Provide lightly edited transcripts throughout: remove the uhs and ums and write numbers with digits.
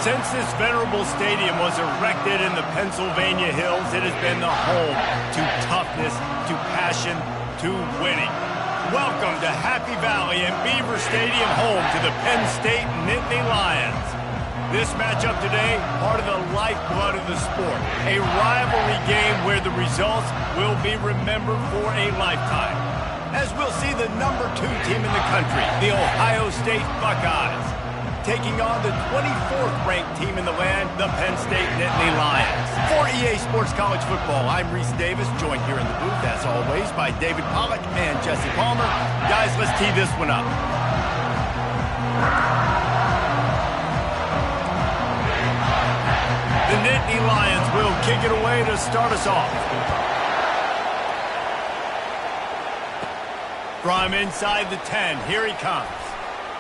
Since this venerable stadium was erected in the Pennsylvania hills, it has been the home to toughness, to passion, to winning. Welcome to Happy Valley and Beaver Stadium, home to the Penn State Nittany Lions. This matchup today, part of the lifeblood of the sport. A rivalry game where the results will be remembered for a lifetime. As we'll see the #2 team in the country, the Ohio State Buckeyes, taking on the 24th ranked team in the land, the Penn State Nittany Lions. For EA Sports College Football, I'm Reese Davis, joined here in the booth, as always, by David Pollack and Jesse Palmer. Guys, let's tee this one up. The Nittany Lions will kick it away to start us off. From inside the 10, here he comes.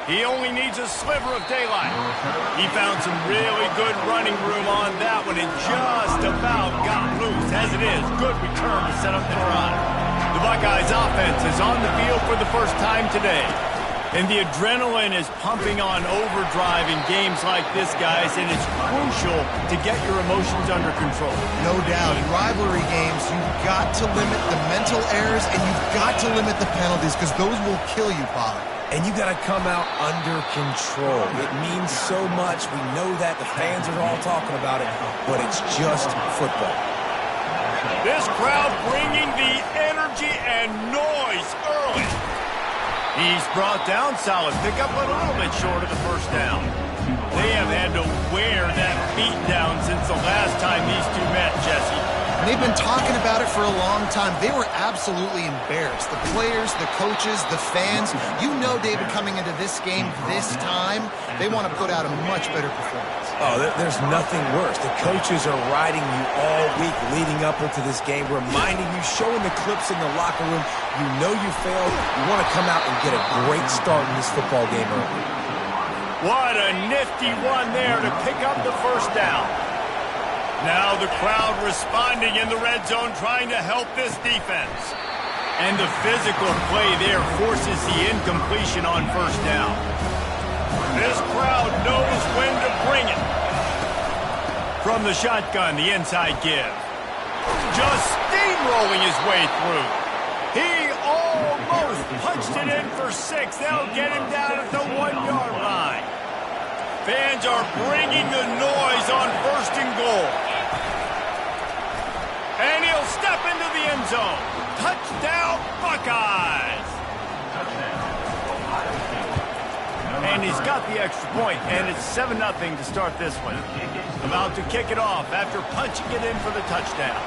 He only needs a sliver of daylight. He found some really good running room on that one and just about got loose. As it is, good return to set up the drive. The Buckeyes offense is on the field for the first time today. And the adrenaline is pumping on overdrive in games like this, guys, and it's crucial to get your emotions under control. No doubt. In rivalry games, you've got to limit the mental errors and you've got to limit the penalties because those will kill you, Pollard. And you got to come out under control. It means so much. We know that. The fans are all talking about it, but it's just football. This crowd bringing the energy and noise early. He's brought down, solid pickup, but a little bit short of the first down. They have had to wear that beat down since the last time these two met, Jesse. And they've been talking about it for a long time. They were absolutely embarrassed. The players, the coaches, the fans. You know, David, coming into this game this time, they want to put out a much better performance. Oh, there's nothing worse. The coaches are riding you all week leading up into this game, reminding you, showing the clips in the locker room. You know you failed. You want to come out and get a great start in this football game early. What a nifty run there to pick up the first down. Now the crowd responding in the red zone, trying to help this defense. And the physical play there forces the incompletion on first down. This crowd knows when to bring it. From the shotgun, the inside give. Just steamrolling his way through. He almost punched it in for 6. They'll get him down at the 1-yard line. Fans are bringing the noise on first and goal. And he'll step into the end zone. Touchdown, Buckeyes! And he's got the extra point, and it's 7-0 to start this one. About to kick it off after punching it in for the touchdown.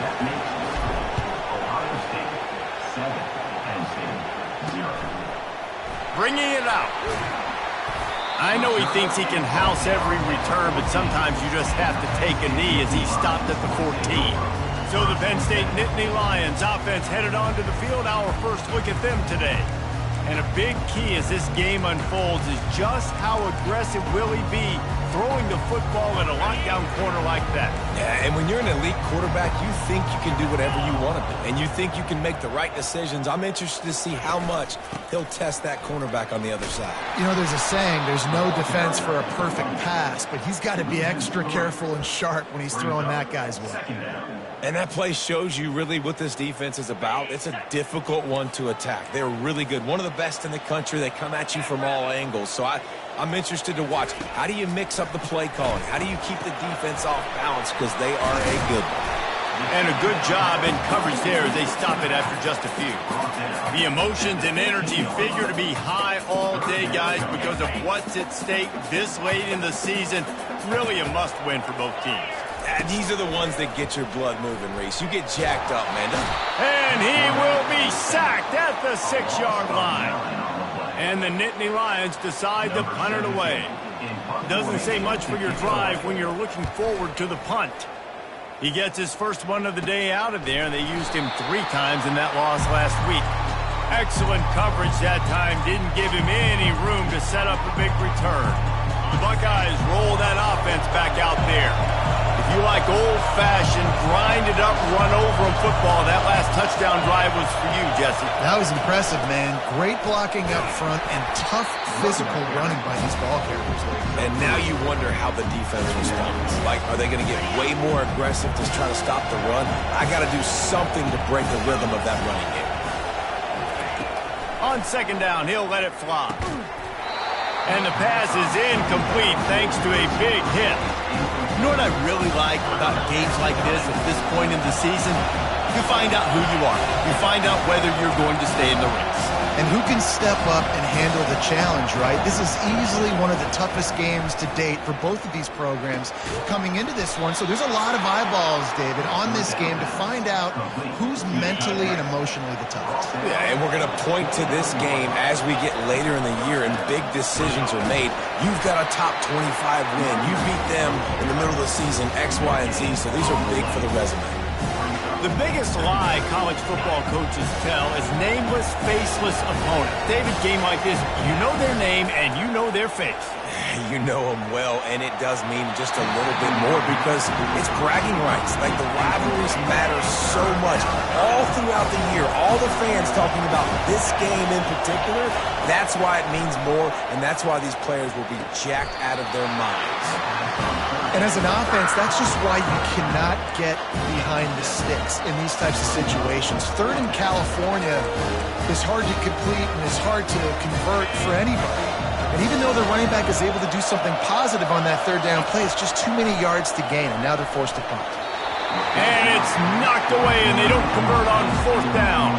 That makes Ohio State 7, Penn State 0. Bringing it out. I know he thinks he can house every return, but sometimes you just have to take a knee as he stopped at the 14. So the Penn State Nittany Lions offense headed onto the field. Our first look at them today. And a big key as this game unfolds is just how aggressive will he be throwing the football at a lockdown corner like that. Yeah, and when you're an elite quarterback, you think you can do whatever you want to do. And you think you can make the right decisions. I'm interested to see how much he'll test that cornerback on the other side. You know, there's a saying, there's no defense for a perfect pass, but he's got to be extra careful and sharp when he's throwing that guy's way. And that play shows you really what this defense is about. It's a difficult one to attack. They're really good. One of the best in the country. They come at you from all angles. So I'm interested to watch. How do you mix up the play calling? How do you keep the defense off balance? Because they are a good one. And a good job in coverage there as they stop it after just a few. The emotions and energy figure to be high all day, guys, because of what's at stake this late in the season. Really a must-win for both teams. These are the ones that get your blood moving, Reese. You get jacked up, man. And he will be sacked at the 6-yard line. And the Nittany Lions decide to punt it away. Doesn't say much for your drive when you're looking forward to the punt. He gets his first one of the day out of there, and they used him 3 times in that loss last week. Excellent coverage that time. Didn't give him any room to set up a big return. The Buckeyes roll that offense back out there. The If you like old-fashioned, grind-it-up, run-over-'em football, that last touchdown drive was for you, Jesse. That was impressive, man. Great blocking up front and tough physical running by these ball carriers. And now you wonder how the defense responds. Like, are they going to get way more aggressive to try to stop the run? I got to do something to break the rhythm of that running game. On second down, he'll let it fly. And the pass is incomplete thanks to a big hit. You know what I really like about games like this at this point in the season? You find out who you are. You find out whether you're going to stay in the race. And who can step up and handle the challenge, right? This is easily one of the toughest games to date for both of these programs coming into this one. So there's a lot of eyeballs, David, on this game to find out who's mentally and emotionally the toughest. Yeah, and we're going to point to this game as we get later in the year and big decisions are made. You've got a top 25 win. You beat them in the middle of the season, X, Y, and Z, so these are big for the resume. The biggest lie college football coaches tell is nameless, faceless opponent. David, game like this, you know their name and you know their face. You know them well, and it does mean just a little bit more because it's bragging rights. Like, the rivalries matter so much. All throughout the year, all the fans talking about this game in particular, that's why it means more, and that's why these players will be jacked out of their minds. And as an offense, that's just why you cannot get behind the sticks in these types of situations. Third in California is hard to complete and is hard to convert for anybody. And even though the running back is able to do something positive on that third down play, it's just too many yards to gain, and now they're forced to punt. And it's knocked away, and they don't convert on fourth down.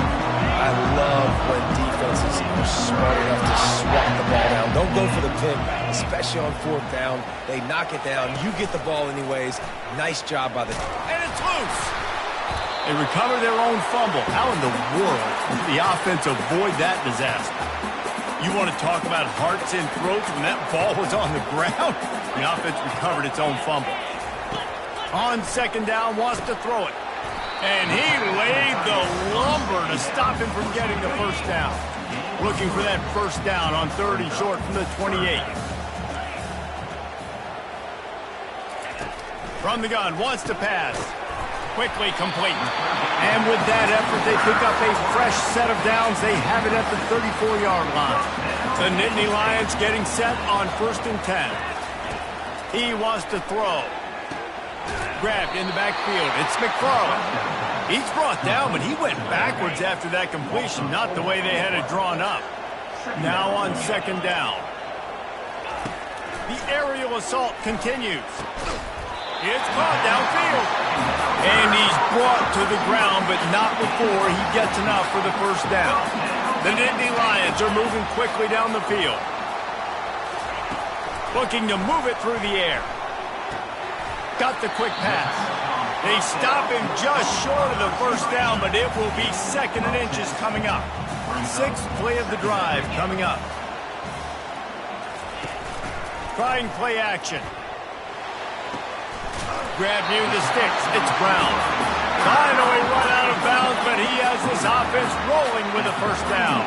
I love when defenses are smart enough to swat the ball down. Don't go for the pick, especially on fourth down. They knock it down. You get the ball anyways. Nice job by the team. And it's loose. They recover their own fumble. How in the world did the offense avoid that disaster? You want to talk about hearts and throats when that ball was on the ground? The offense recovered its own fumble. On second down, wants to throw it. And he laid the lumber to stop him from getting the first down. Looking for that first down on third and short from the 28. From the gun, wants to pass. Quickly complete. And with that effort, they pick up a fresh set of downs. They have it at the 34-yard line. The Nittany Lions getting set on 1st and 10. He wants to throw. Grabbed in the backfield. It's McFarland. He's brought down, but he went backwards after that completion, not the way they had it drawn up. Now on second down. The aerial assault continues. It's caught downfield. And he's brought to the ground, but not before he gets enough for the first down. The Nittany Lions are moving quickly down the field. Looking to move it through the air. Got the quick pass. They stop him just short of the first down, but it will be 2nd and inches coming up. 6th play of the drive coming up. Trying play action. Grab near the sticks. It's Brown. Finally run out of bounds, but he has this offense rolling with a first down.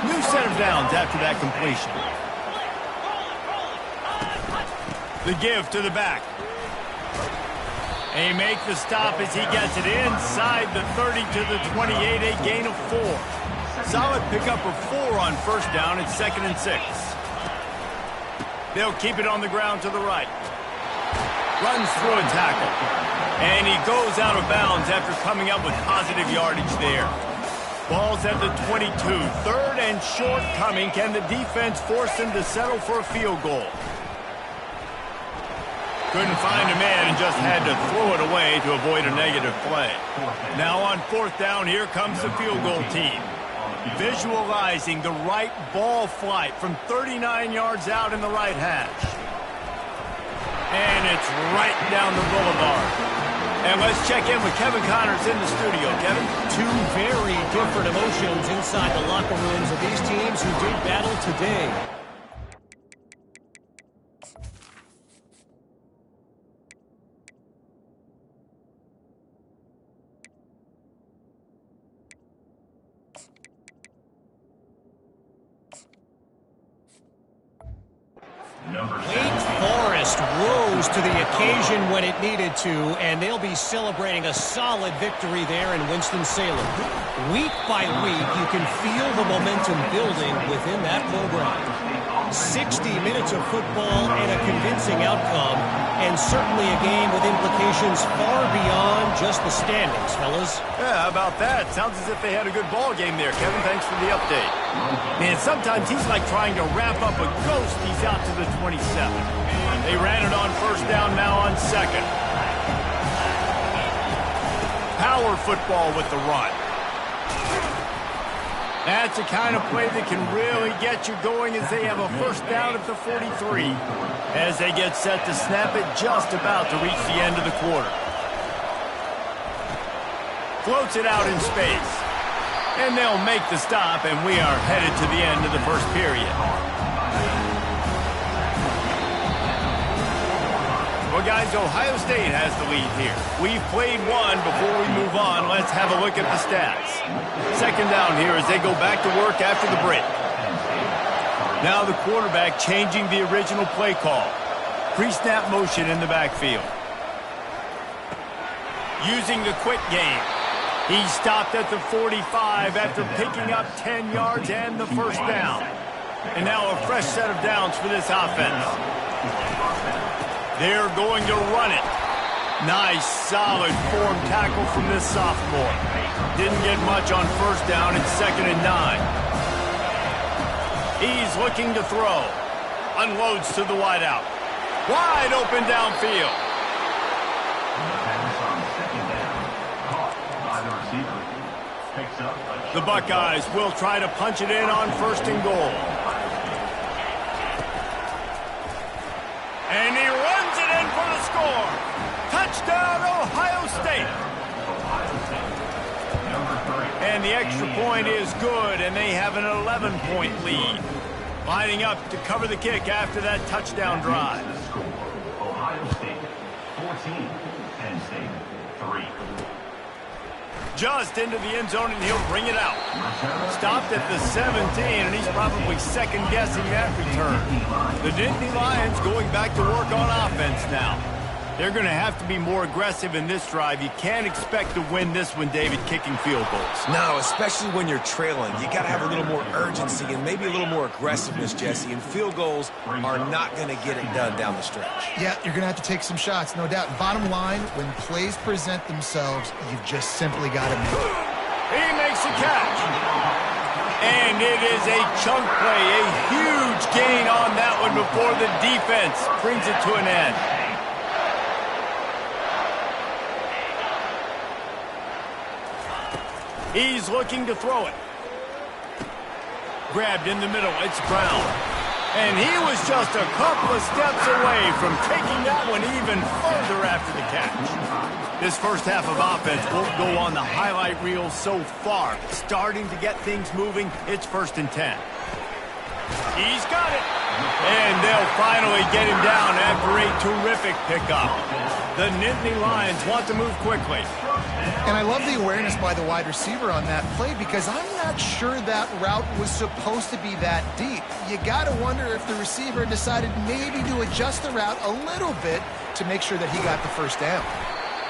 New set of downs after that completion. The give to the back. They make the stop as he gets it inside the 30 to the 28, a gain of 4. Solid pickup of 4 on first down. It's 2nd and 6. They'll keep it on the ground to the right. Runs through a tackle. And he goes out of bounds after coming up with positive yardage there. Ball's at the 22. 3rd and short coming. Can the defense force him to settle for a field goal? Couldn't find a man and just had to throw it away to avoid a negative play. Now on 4th down, here comes the field goal team. Visualizing the right ball flight from 39 yards out in the right hash. And it's right down the boulevard. And let's check in with Kevin Connors in the studio. Kevin? Two very different emotions inside the locker rooms of these teams who did battle today. Number 7. Wake Forest just rose to the occasion when it needed to, and they'll be celebrating a solid victory there in Winston-Salem. Week by week, you can feel the momentum building within that program. 60 minutes of football and a convincing outcome, and certainly a game with implications far beyond just the standings, fellas. Yeah, how about that? Sounds as if they had a good ball game there, Kevin. Thanks for the update. Man, sometimes he's like trying to wrap up a ghost. He's out to the 27. They ran it on first down, now on second. Power football with the run. That's the kind of play that can really get you going as they have a first down at the 43. As they get set to snap it, just about to reach the end of the quarter. Floats it out in space. And they'll make the stop, and we are headed to the end of the first period. Well, guys, Ohio State has the lead here. We've played one. Before we move on, let's have a look at the stats. Second down here as they go back to work after the break. Now the quarterback changing the original play call. Pre-snap motion in the backfield. Using the quick game. He stopped at the 45 after picking up 10 yards and the first down. And now a fresh set of downs for this offense. They're going to run it. Nice, solid form tackle from this sophomore. Didn't get much on first down. It's 2nd and 9. He's looking to throw. Unloads to the wideout. Wide open downfield. The Buckeyes will try to punch it in on 1st and goal. And he runs it in for the score. Touchdown, Ohio State. And the extra point is good, and they have an 11-point lead. Lining up to cover the kick after that touchdown drive. Ohio State 14, Penn State 3. Just into the end zone, and he'll bring it out. Stopped at the 17, and he's probably second-guessing that return. The Nittany Lions going back to work on offense now. They're going to have to be more aggressive in this drive. You can't expect to win this one, David, kicking field goals. No, especially when you're trailing. You got to have a little more urgency and maybe a little more aggressiveness, Jesse. And field goals are not going to get it done down the stretch. Yeah, you're going to have to take some shots, no doubt. Bottom line, when plays present themselves, you've just simply got to make it. He makes a catch. And it is a chunk play, a huge gain on that one before the defense brings it to an end. He's looking to throw it. Grabbed in the middle. It's Brown. And he was just a couple of steps away from taking that one even further after the catch. This first half of offense won't go on the highlight reel so far. Starting to get things moving. It's 1st and 10. He's got it. And they'll finally get him down after a terrific pickup. The Nittany Lions want to move quickly. And I love the awareness by the wide receiver on that play because I'm not sure that route was supposed to be that deep. You got to wonder if the receiver decided maybe to adjust the route a little bit to make sure that he got the first down.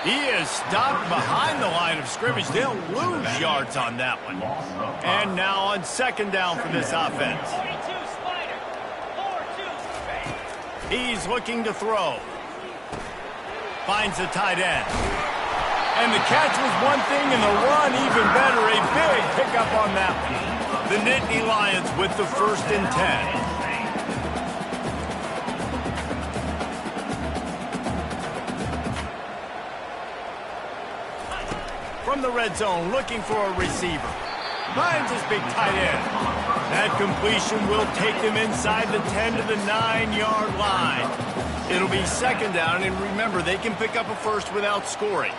He is stopped behind the line of scrimmage. They'll lose yards on that one. And now on 2nd down for this offense. He's looking to throw. Finds the tight end. And the catch was one thing and the run even better. A big pickup on that one. The Nittany Lions with the 1st and 10. From the red zone, looking for a receiver. Finds his big tight end. That completion will take them inside the 10 to the 9-yard line. It'll be 2nd down, and remember, they can pick up a first without scoring.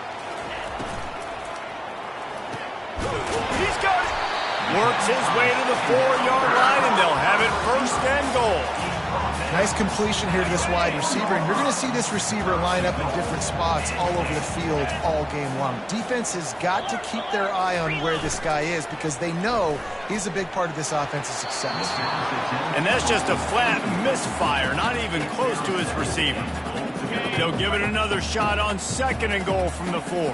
He's got it. Works his way to the 4-yard line, and they'll have it 1st and goal. Nice completion here to this wide receiver, and you're going to see this receiver line up in different spots all over the field all game long. Defense has got to keep their eye on where this guy is because they know he's a big part of this offense's success. And that's just a flat misfire, not even close to his receiver. They'll give it another shot on 2nd and goal from the 4.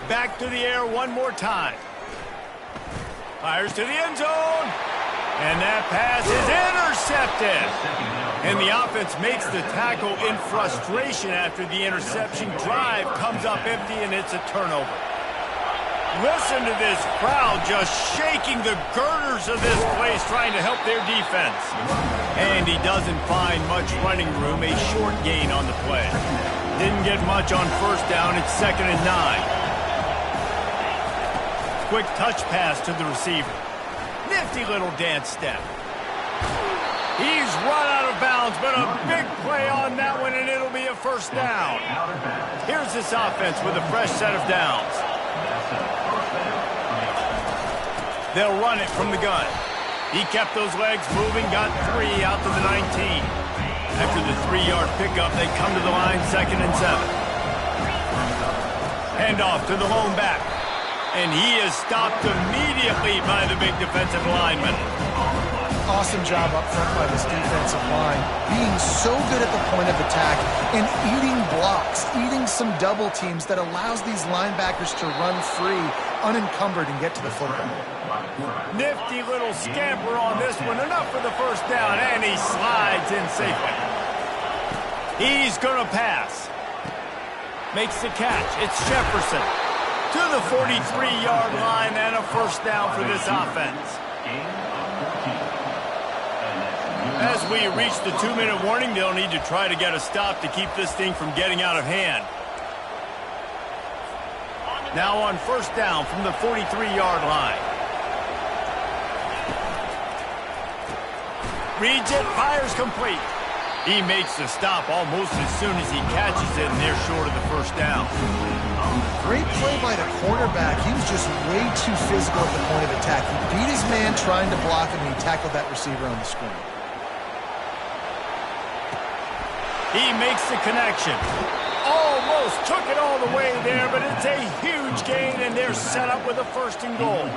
Back to the air one more time. Fires to the end zone. And that pass is intercepted. And the offense makes the tackle in frustration after the interception. Drive comes up empty, and it's a turnover. Listen to this crowd just shaking the girders of this place trying to help their defense. And he doesn't find much running room, a short gain on the play. Didn't get much on 1st down, it's 2nd and 9. Quick touch pass to the receiver. Nifty little dance step. He's run out of bounds, but a big play on that one, and it'll be a 1st down. Here's this offense with a fresh set of downs. They'll run it from the gun. He kept those legs moving, got 3 out to the 19. After the 3-yard pickup, they come to the line, 2nd and 7. Hand off to the lone back. And he is stopped immediately by the big defensive lineman. Awesome job up front by this defensive line. Being so good at the point of attack and eating blocks, eating some double teams that allows these linebackers to run free, unencumbered, and get to the football. Nifty little scamper on this one. Enough for the 1st down, and he slides in safely. He's going to pass. Makes the catch. It's Jefferson. To the 43-yard line and a 1st down for this offense. As we reach the 2-minute warning, they'll need to try to get a stop to keep this thing from getting out of hand. Now on 1st down from the 43-yard line. Reads it, fires complete. He makes the stop almost as soon as he catches it, and they're short of the 1st down. Great play by the quarterback. He was just way too physical at the point of attack. He beat his man trying to block him, and he tackled that receiver on the screen. He makes the connection. Almost took it all the way there, but it's a huge gain, and they're set up with a 1st and goal.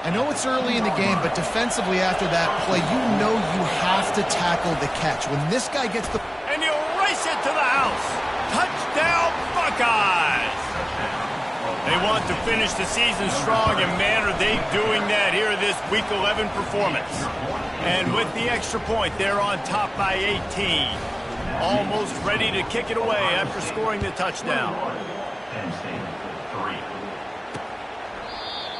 I know it's early in the game, but defensively after that play, you know you have to tackle the catch. When this guy gets the... And he'll race it to the house. Touchdown, Buckeyes! They want to finish the season strong, and man, are they doing that here in this Week 11 performance. And with the extra point, they're on top by 18. Almost ready to kick it away after scoring the touchdown. Penn State,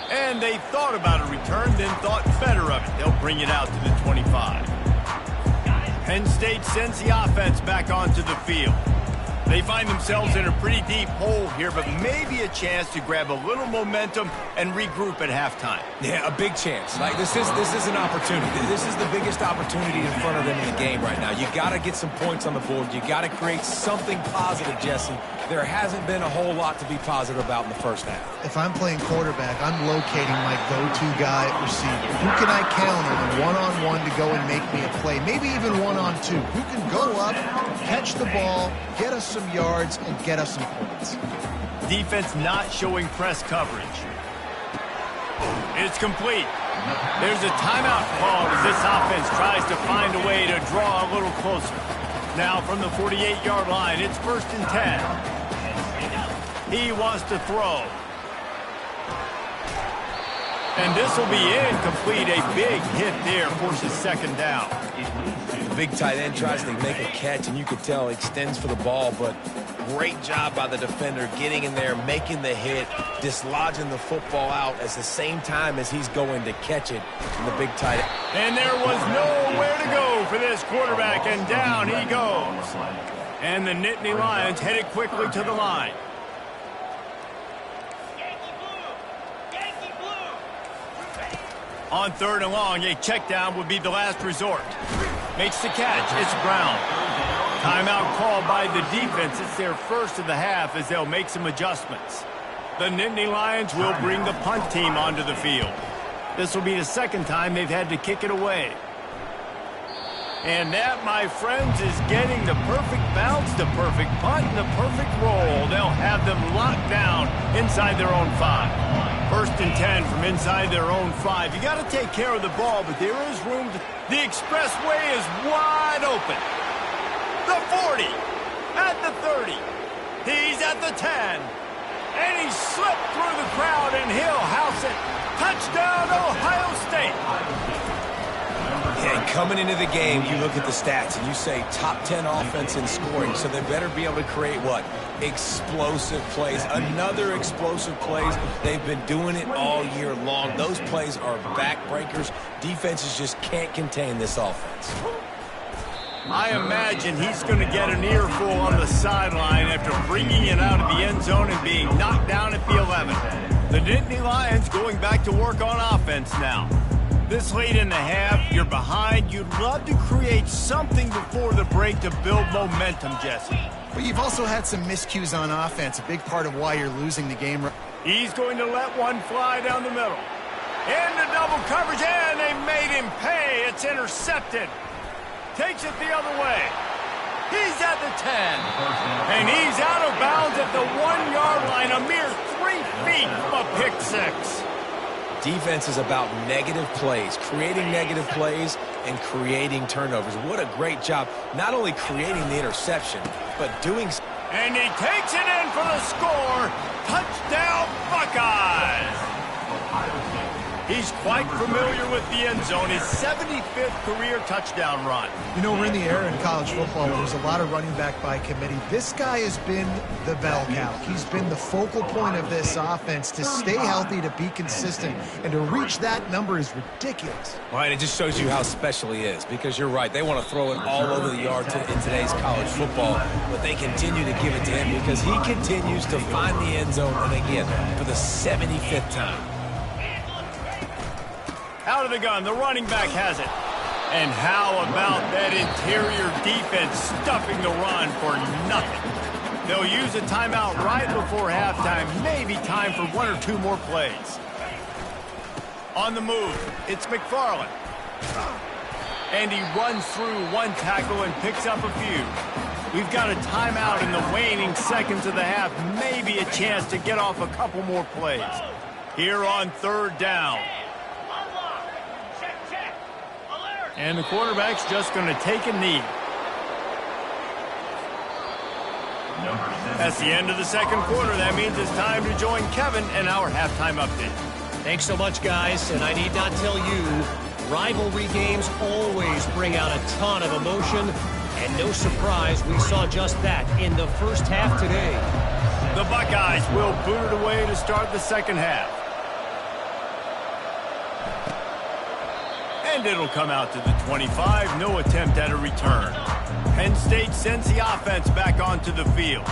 3. And they thought about a return, then thought better of it. They'll bring it out to the 25. Penn State sends the offense back onto the field. They find themselves in a pretty deep hole here, but maybe a chance to grab a little momentum and regroup at halftime. Yeah, a big chance. Like this is an opportunity. This is the biggest opportunity in front of them in the game right now. You got to get some points on the board. You got to create something positive, Jesse. There hasn't been a whole lot to be positive about in the 1st half. If I'm playing quarterback, I'm locating my go-to guy at receiver. Who can I count on one-on-one to go and make me a play? Maybe even one-on-two. Who can go up, catch the ball, get us some yards, and get us some points. Defense not showing press coverage. It's complete. There's a timeout called as this offense tries to find a way to draw a little closer. Now from the 48-yard line, it's 1st and 10. He wants to throw. And this will be incomplete. A big hit there forces 2nd down. The big tight end tries to make a catch, and you could tell he extends for the ball, but great job by the defender getting in there, making the hit, dislodging the football out at the same time as he's going to catch it from the big tight end. And there was nowhere to go for this quarterback, and down he goes. And the Nittany Lions headed quickly to the line. On 3rd and long, a check down would be the last resort. Makes the catch. It's Brown. Timeout called by the defense. It's their 1st of the half as they'll make some adjustments. The Nittany Lions will bring the punt team onto the field. This will be the second time they've had to kick it away. And that, my friends, is getting the perfect bounce, the perfect punt, and the perfect roll. They'll have them locked down inside their own 5. First and 10 from inside their own 5. You got to take care of the ball, but there is room. The expressway is wide open. The 40, at the 30. He's at the 10. And he slipped through the crowd, and he'll house it. Touchdown, Ohio State. And coming into the game, you look at the stats and you say top 10 offense in scoring, so they better be able to create what? Explosive plays. Another explosive plays. They've been doing it all year long. Those plays are backbreakers. Defenses just can't contain this offense. I imagine he's going to get an earful on the sideline after bringing it out of the end zone and being knocked down at the 11. The Nittany Lions going back to work on offense now. This late in the half, you're behind. You'd love to create something before the break to build momentum, Jesse. But you've also had some miscues on offense, a big part of why you're losing the game. He's going to let one fly down the middle. Into double coverage, and they made him pay. It's intercepted. Takes it the other way. He's at the 10. And he's out of bounds at the 1-yard line, a mere 3 feet from a pick 6. Defense is about negative plays, creating negative plays and creating turnovers. What a great job, not only creating the interception, but doing so. And he takes it in for the score. Touchdown, Buckeyes. He's quite familiar with the end zone, his 75th career touchdown run. You know, we're in the era in college football where there's a lot of running back by committee. This guy has been the bell cow. He's been the focal point of this offense. To stay healthy, to be consistent, and to reach that number is ridiculous. Right, it just shows you how special he is, because you're right. They want to throw it all over the yard in today's college football, but they continue to give it to him because he continues to find the end zone, and again, for the 75th time. Out of the gun, the running back has it. And how about that interior defense stuffing the run for nothing? They'll use a timeout right before halftime, maybe time for 1 or 2 more plays. On the move, it's McFarland. And he runs through 1 tackle and picks up a few. We've got a timeout in the waning seconds of the half, maybe a chance to get off a couple more plays. Here on 3rd down. And the quarterback's just going to take a knee. That's the end of the second quarter. That means it's time to join Kevin in our halftime update. Thanks so much, guys. And I need not tell you, rivalry games always bring out a ton of emotion. And no surprise, we saw just that in the first half today. The Buckeyes will boot it away to start the second half. And it'll come out to the 25. No attempt at a return. Penn State sends the offense back onto the field.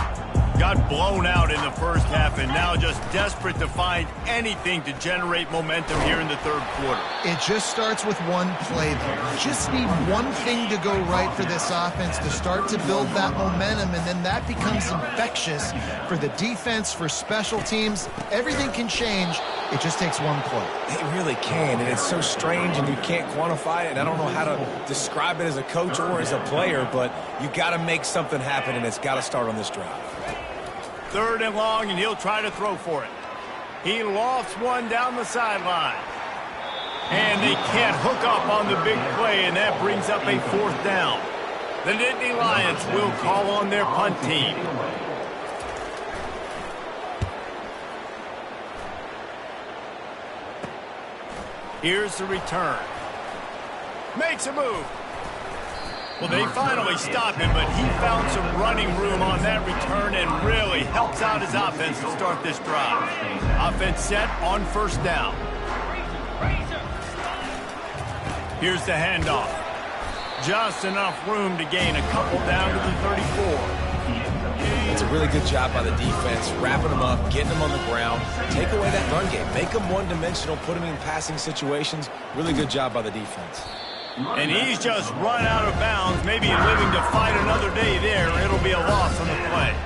Got blown out in the first half and now just desperate to find anything to generate momentum here in the third quarter. It just starts with one play, though. You just need one thing to go right for this offense to start to build that momentum, and then that becomes infectious for the defense, for special teams. Everything can change. It just takes one play. It really can, and it's so strange, and you can't quantify it. And I don't know how to describe it as a coach or as a player, but you got to make something happen, and it's got to start on this drive. 3rd and long, and he'll try to throw for it. He lofts one down the sideline. And they can't hook up on the big play, and that brings up a 4th down. The Nittany Lions will call on their punt team. Here's the return. Makes a move. Well, they finally stopped him, but he found some running room on that return and really helps out his offense to start this drive. Offense set on 1st down. Here's the handoff. Just enough room to gain a couple down to the 34. It's a really good job by the defense, wrapping them up, getting them on the ground, take away that run game, make them one-dimensional, put them in passing situations. Really good job by the defense. And he's just run out of bounds, maybe living to fight another day there. It'll be a loss on the play.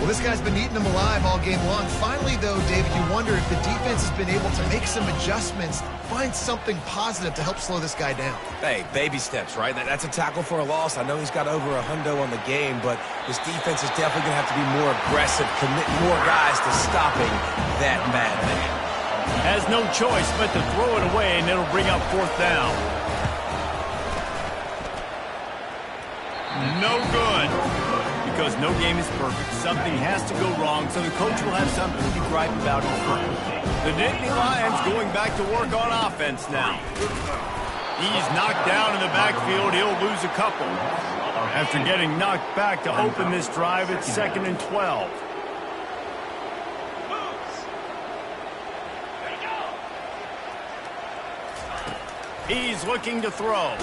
Well, this guy's been eating them alive all game long. Finally, though, David, you wonder if the defense has been able to make some adjustments, find something positive to help slow this guy down. Hey, baby steps, right? That's a tackle for a loss. I know he's got over a hundo on the game, but this defense is definitely going to have to be more aggressive, commit more guys to stopping that madman. Has no choice but to throw it away, and it'll bring up 4th down. No good. Because no game is perfect. Something has to go wrong, so the coach will have something to gripe about in front. The Nittany Lions going back to work on offense now. He's knocked down in the backfield. He'll lose a couple. After getting knocked back to open this drive, it's 2nd and 12. He's looking to throw.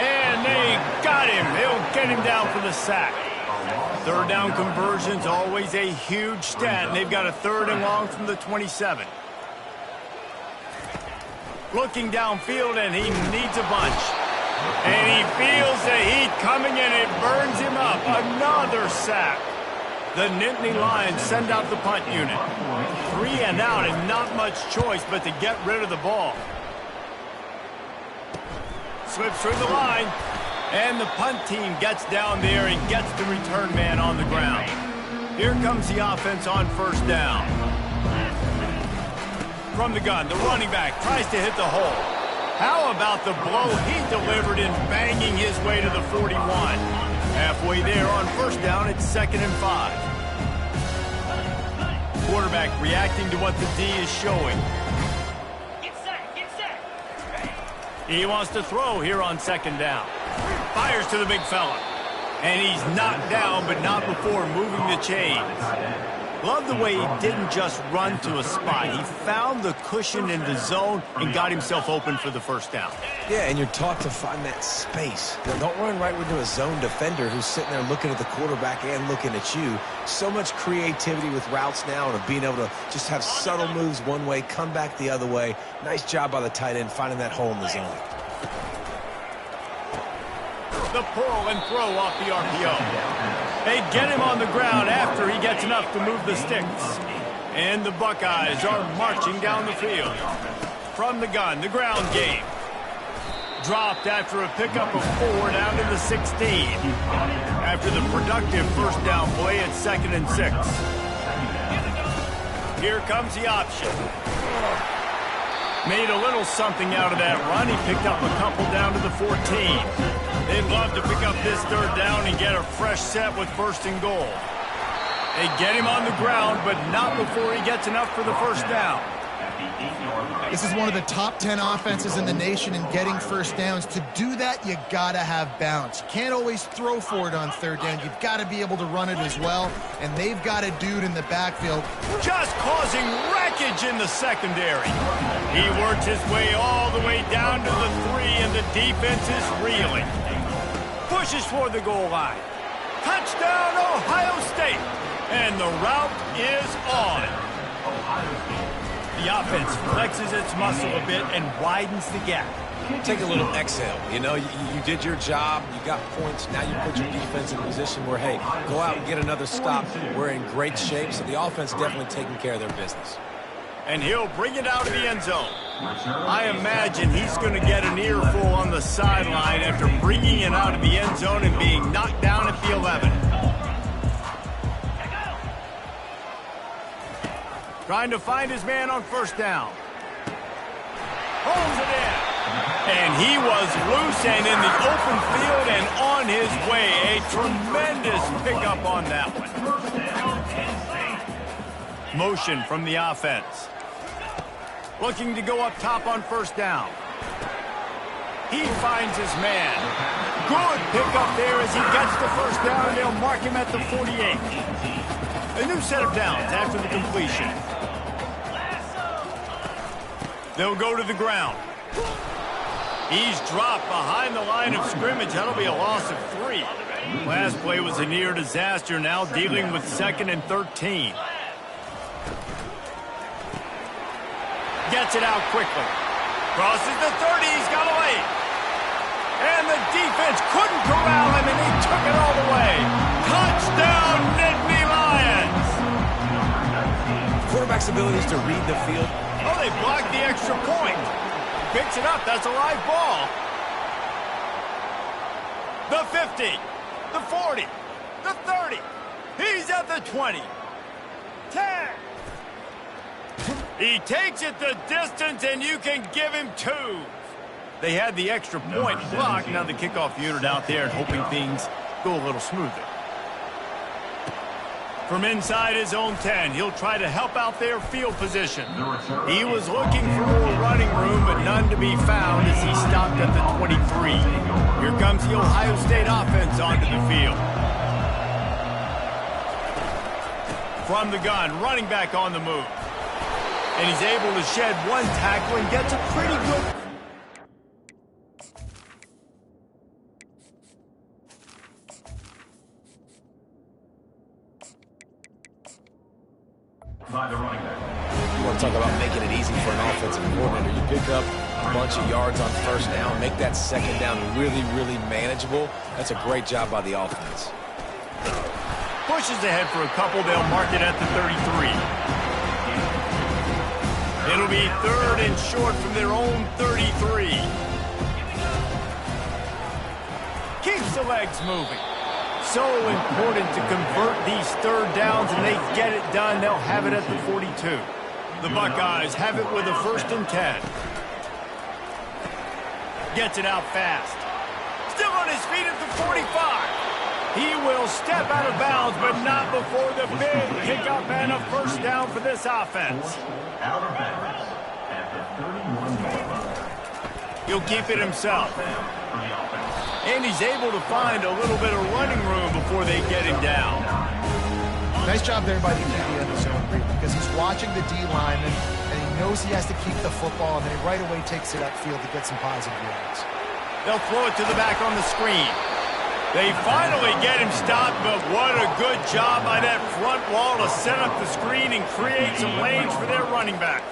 And they got him. They'll get him down for the sack. 3rd down conversion's always a huge stat, and they've got a 3rd and long from the 27. Looking downfield, and he needs a bunch. And he feels the heat coming, and it burns him up. Another sack. The Nittany Lions send out the punt unit. 3 and out, and not much choice but to get rid of the ball. Slips through the line. And the punt team gets down there and gets the return man on the ground. Here comes the offense on 1st down. From the gun, the running back tries to hit the hole. How about the blow he delivered in banging his way to the 41? Halfway there on 1st down, it's 2nd and 5. Quarterback reacting to what the D is showing. He wants to throw here on 2nd down. Fires to the big fella. And he's knocked down, but not before moving the chains. Love the way he didn't just run to a spot. He found the cushion in the zone and got himself open for the 1st down. Yeah, and you're taught to find that space. Now, don't run right into a zone defender who's sitting there looking at the quarterback and looking at you. So much creativity with routes now and of being able to just have subtle moves one way, come back the other way. Nice job by the tight end finding that hole in the zone. The pull and throw off the RPO. They get him on the ground after he gets enough to move the sticks. And the Buckeyes are marching down the field. From the gun, the ground game. Dropped after a pickup of 4 down to the 16. After the productive 1st down play, it's 2nd and 6. Here comes the option. Made a little something out of that run. He picked up a couple down to the 14. They'd love to pick up this 3rd down and get a fresh set with 1st and goal. They get him on the ground, but not before he gets enough for the 1st down. This is one of the top 10 offenses in the nation in getting 1st downs. To do that, you got to have balance. You can't always throw for it on 3rd down. You've got to be able to run it as well, and they've got a dude in the backfield. Just causing wreckage in the secondary. He works his way all the way down to the 3, and the defense is reeling. Pushes for the goal line. Touchdown, Ohio State. And the route is on. The offense flexes its muscle a bit and widens the gap. Take a little exhale. You know, you did your job. You got points. Now you put your defense in a position where, hey, go out and get another stop. We're in great shape, so the offense definitely taking care of their business. And he'll bring it out of the end zone. I imagine he's going to get an earful on the sideline after bringing it out of the end zone and being knocked down at the 11. Trying to find his man on 1st down. Holds it in. And he was loose and in the open field and on his way. A tremendous pickup on that one. Motion from the offense. Looking to go up top on 1st down. He finds his man. Good pickup there as he gets the 1st down, and they'll mark him at the 48. A new set of downs after the completion. They'll go to the ground. He's dropped behind the line of scrimmage. That'll be a loss of 3. Last play was a near disaster, now dealing with 2nd and 13. Gets it out quickly. Crosses the 30. He's got a late. And the defense couldn't corral him, and he took it all the way. Touchdown, Nittany Lions. quarterback's abilities to read the field. Oh, they blocked the extra point. Picks it up. That's a live ball. The 50, the 40, the 30. He's at the 20. 10. He takes it the distance, and you can give him 2. They had the extra point blocked. Now the kickoff unit out there and hoping things go a little smoother. From inside his own 10, he'll try to help out their field position. He was looking for more running room, but none to be found as he stopped at the 23. Here comes the Ohio State offense onto the field. From the gun, running back on the move. And he's able to shed one tackle and gets a pretty good... By the running back. You want to talk about making it easy for an offensive coordinator. You pick up a bunch of yards on first down, make that second down really, really manageable. That's a great job by the offense. Pushes ahead for a couple. They'll mark it at the 33. It'll be 3rd and short from their own 33. Keeps the legs moving. So important to convert these 3rd downs, and they get it done. They'll have it at the 42. The Buckeyes have it with a 1st and 10. Gets it out fast. Still on his feet at the 45. He will step out of bounds, but not before the big pickup and a 1st down for this offense. Out of bounds at the 31-yard line. He'll keep it himself. And he's able to find a little bit of running room before they get him down. Nice job there by the DB in the zone read, because he's watching the D lineman, and he knows he has to keep the football, and then he right away takes it upfield to get some positive yards. They'll throw it to the back on the screen. They finally get him stopped, but what a good job by that front wall to set up the screen and create some lanes for their running back.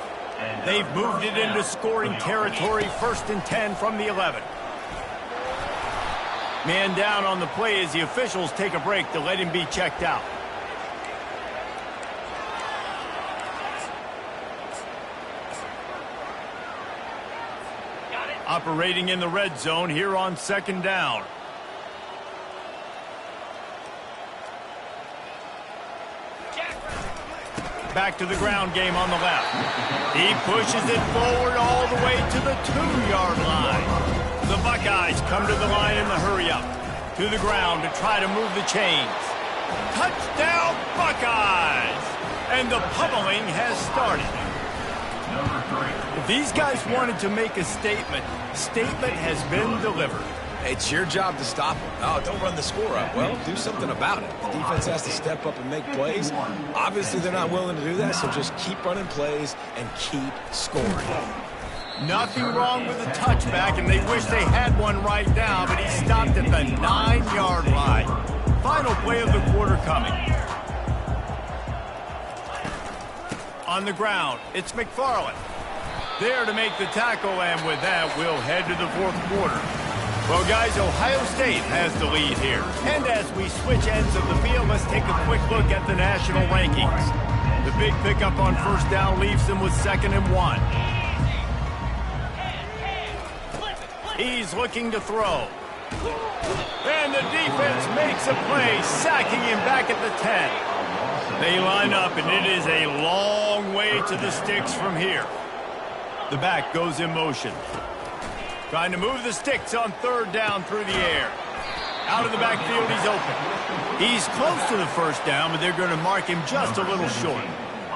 They've moved it into scoring territory, 1st and 10 from the 11. Man down on the play as the officials take a break to let him be checked out. Operating in the red zone here on 2nd down. Back to the ground game on the left. He pushes it forward all the way to the 2-yard line. The Buckeyes come to the line in the hurry-up. To the ground to try to move the chains. Touchdown, Buckeyes! And the pummeling has started. If these guys wanted to make a statement, statement has been delivered. It's your job to stop them. Oh, don't run the score up. Well, do something about it. The defense has to step up and make plays. Obviously, they're not willing to do that, so just keep running plays and keep scoring. Nothing wrong with the touchback, and they wish they had one right now, but he stopped at the 9-yard line. Final play of the quarter coming. On the ground, it's McFarland. There to make the tackle, and with that, we'll head to the 4th quarter. Well, guys, Ohio State has the lead here. And as we switch ends of the field, let's take a quick look at the national rankings. The big pickup on 1st down leaves them with 2nd and 1. He's looking to throw. And the defense makes a play, sacking him back at the 10. They line up, and it is a long way to the sticks from here. The back goes in motion. Trying to move the sticks on 3rd down through the air. Out of the backfield, he's open. He's close to the 1st down, but they're going to mark him just a little short.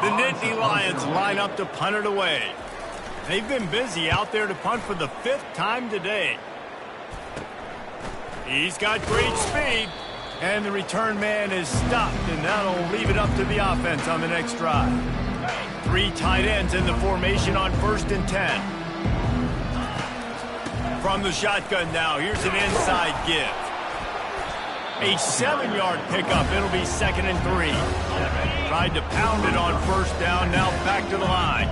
The Nittany Lions line up to punt it away. They've been busy out there to punt for the 5th time today. He's got great speed, and the return man is stopped, and that'll leave it up to the offense on the next drive. 3 tight ends in the formation on 1st and 10. From the shotgun now, here's an inside give. A 7-yard pickup. It'll be 2nd and 3. Tried to pound it on 1st down, now back to the line.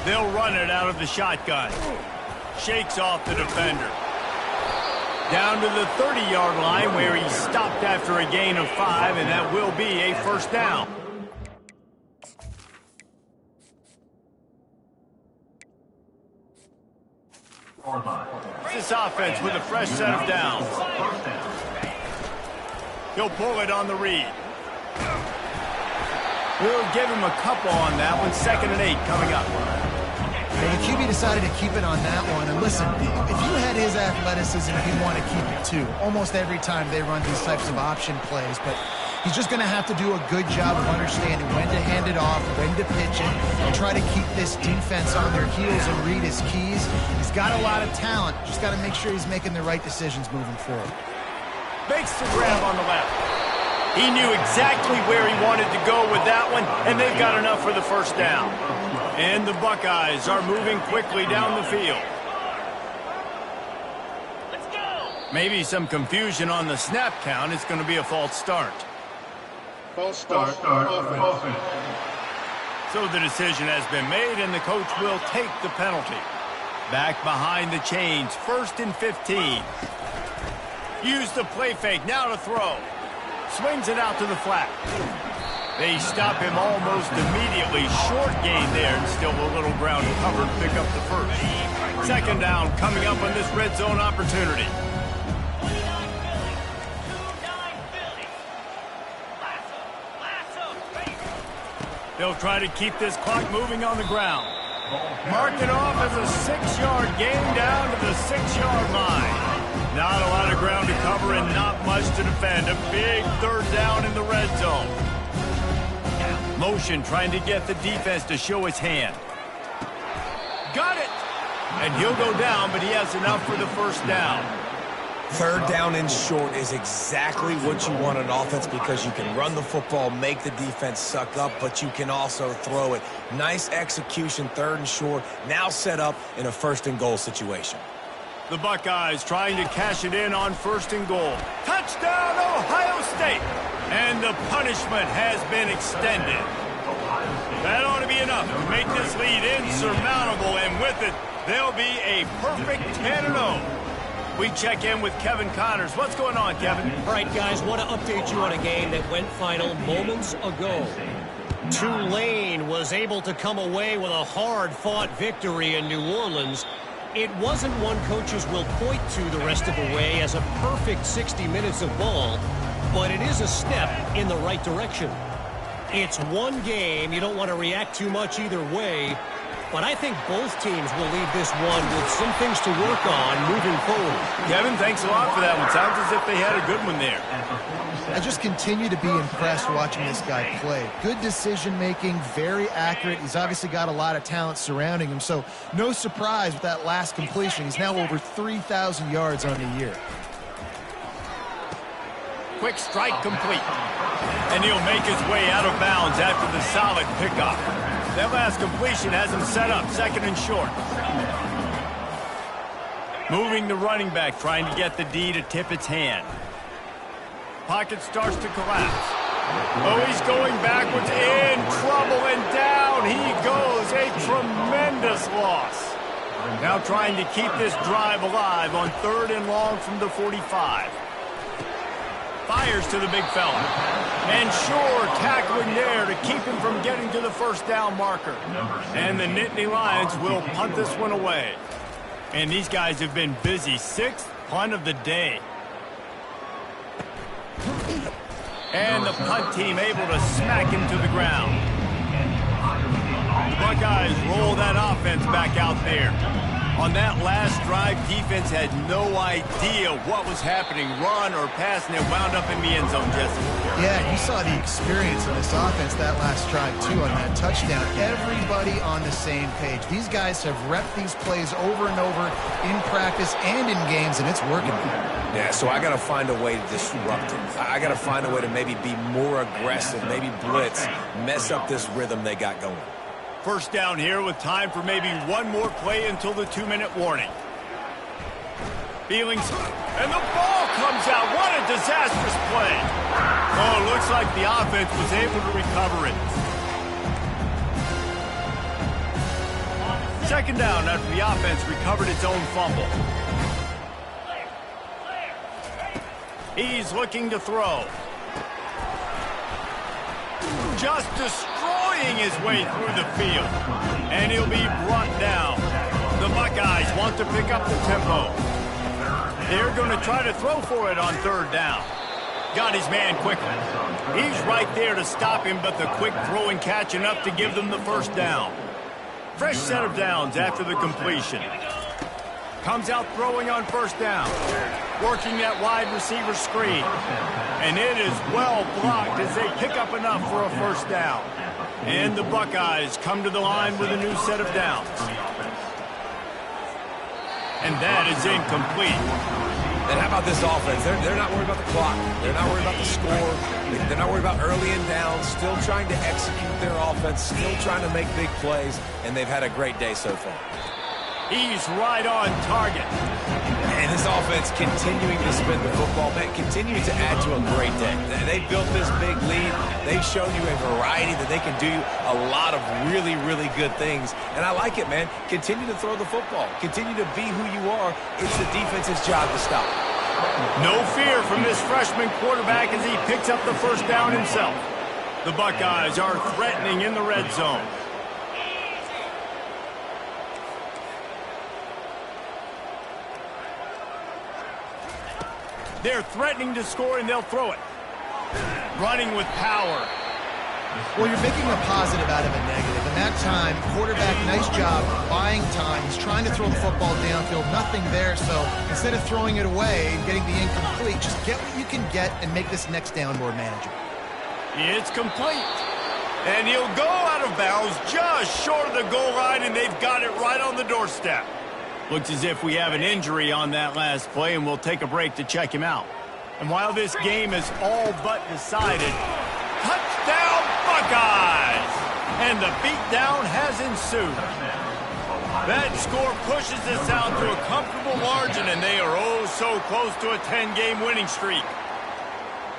They'll run it out of the shotgun. Shakes off the defender. Down to the 30-yard line where he stopped after a gain of 5, and that will be a 1st down. This offense with a fresh set of downs. He'll pull it on the read. We'll give him a couple on that one. 2nd and 8 coming up. Well, the QB decided to keep it on that one. And listen, if you had his athleticism, he'd want to keep it too. Almost every time they run these types of option plays. But he's just going to have to do a good job of understanding when to hand it off, when to pitch it, and try to keep this defense on their heels and read his keys. He's got a lot of talent. Just got to make sure he's making the right decisions moving forward. Makes the grab on the left. He knew exactly where he wanted to go with that one, and they've got enough for the first down. And the Buckeyes are moving quickly down the field. Let's go. Maybe some confusion on the snap count. It's going to be a false start. False start. Offense. So the decision has been made, and the coach will take the penalty. Back behind the chains, 1st and 15. Use the play fake, now to throw. Swings it out to the flat. They stop him almost immediately. Short gain there, and still a little ground covered. Pick up the first. 2nd down coming up on this red zone opportunity. They'll try to keep this clock moving on the ground. Mark it off as a 6-yard gain down to the 6-yard line. Not a lot of ground to cover and not much to defend. A big 3rd down in the red zone. Motion trying to get the defense to show his hand. Got it! And he'll go down, but he has enough for the first down. 3rd down and short is exactly what you want on offense because you can run the football, make the defense suck up, but you can also throw it. Nice execution, 3rd and short, now set up in a 1st and goal situation. The Buckeyes trying to cash it in on 1st and goal. Touchdown, Ohio State! And the punishment has been extended. That ought to be enough to make this lead insurmountable, and with it, they'll be a perfect 10-0. We check in with Kevin Connors. What's going on, Kevin? All right, guys, want to update you on a game that went final moments ago. Tulane was able to come away with a hard-fought victory in New Orleans. It wasn't one coaches will point to the rest of the way as a perfect 60 minutes of ball, but it is a step in the right direction. It's one game. You don't want to react too much either way, but I think both teams will leave this one with some things to work on moving forward. Kevin, thanks a lot for that one. Sounds as if they had a good one there. I just continue to be impressed watching this guy play. Good decision-making, very accurate. He's obviously got a lot of talent surrounding him, so no surprise with that last completion. He's now over 3,000 yards on the year. Quick strike complete. And he'll make his way out of bounds after the solid pickup. That last completion has him set up 2nd and short. Moving the running back, trying to get the D to tip its hand. Pocket starts to collapse. Oh, he's going backwards, in trouble, and down he goes. A tremendous loss. Now trying to keep this drive alive on 3rd and long from the 45. Fires to the big fella. And sure, tackling there to keep him from getting to the 1st down marker. And the Nittany Lions will punt this one away. And these guys have been busy. 6th punt of the day. And the punt team able to smack him to the ground. The Buckeyes roll that offense back out there. On that last drive, defense had no idea what was happening, run or pass, and it wound up in the end zone, Jesse. Yeah, you saw the experience in this offense that last drive, too, on that touchdown. Everybody on the same page. These guys have repped these plays over and over in practice and in games, and it's working. Yeah, so I got to find a way to disrupt it. I got to find a way to maybe be more aggressive, maybe blitz, mess up this rhythm they got going. 1st down here with time for maybe one more play until the 2-minute warning. Feelings, and the ball comes out. What a disastrous play. Oh, looks like the offense was able to recover it. 2nd down after the offense recovered its own fumble. He's looking to throw. Just destroying his way through the field. And he'll be brought down. The Buckeyes want to pick up the tempo. They're going to try to throw for it on third down. Got his man quickly. He's right there to stop him, but the quick throw and catch enough to give them the first down. Fresh set of downs after the completion. Comes out throwing on first down. Working that wide receiver screen. And it is well blocked as they pick up enough for a first down. And the Buckeyes come to the line with a new set of downs. And that is incomplete. And how about this offense? They're not worried about the clock. They're not worried about the score. They're not worried about early and down. Still trying to execute their offense. Still trying to make big plays. And they've had a great day so far. He's right on target. And this offense continuing to spin the football, man, continuing to add to a great day. They built this big lead. They've shown you a variety that they can do a lot of really, really good things. And I like it, man. Continue to throw the football. Continue to be who you are. It's the defense's job to stop. No fear from this freshman quarterback as he picks up the first down himself. The Buckeyes are threatening in the red zone. They're threatening to score, and they'll throw it. Running with power. Well, you're making a positive out of a negative. And that time, quarterback, nice job buying time. He's trying to throw the football downfield. Nothing there, so instead of throwing it away and getting the incomplete, just get what you can get and make this next down more manageable. It's complete. And he'll go out of bounds just short of the goal line, and they've got it right on the doorstep. Looks as if we have an injury on that last play, and we'll take a break to check him out. And while this game is all but decided, touchdown Buckeyes! And the beatdown has ensued. That score pushes us out to a comfortable margin, and they are oh so close to a 10-game winning streak.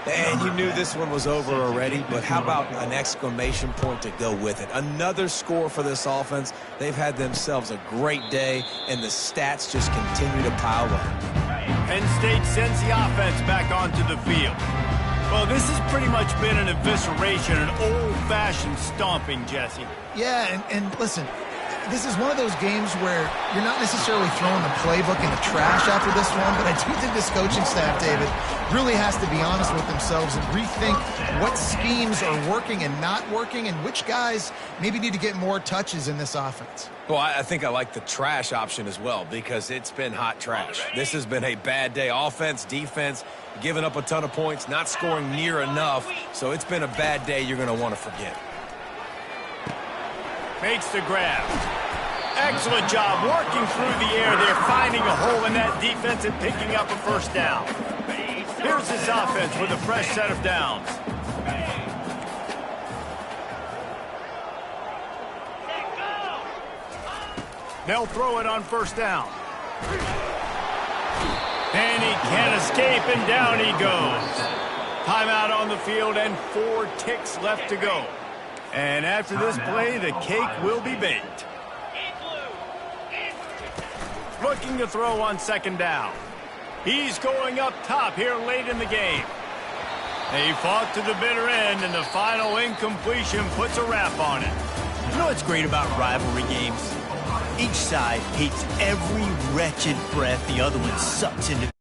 And you knew this one was over already, but how about an exclamation point to go with it? Another score for this offense. They've had themselves a great day, and the stats just continue to pile up. Penn State sends the offense back onto the field. Well, this has pretty much been an evisceration, an old-fashioned stomping, Jesse. Yeah, and listen, this is one of those games where you're not necessarily throwing the playbook in the trash after this one, but I do think this coaching staff, David, really has to be honest with themselves and rethink what schemes are working and not working and which guys maybe need to get more touches in this offense. Well, I think I like the trash option as well because it's been hot trash. This has been a bad day. Offense, defense, giving up a ton of points, not scoring near enough, so it's been a bad day you're going to want to forget. Makes the grab. Excellent job working through the air. They're finding a hole in that defense and picking up a first down. Here's this offense with a fresh set of downs. They'll throw it on first down. And he can't escape, and down he goes. Timeout on the field and 4 ticks left to go. And after this play, the cake will be baked. Looking to throw on second down. He's going up top here late in the game. They fought to the bitter end, and the final incompletion puts a wrap on it. You know what's great about rivalry games? Each side hates every wretched breath the other one sucks into.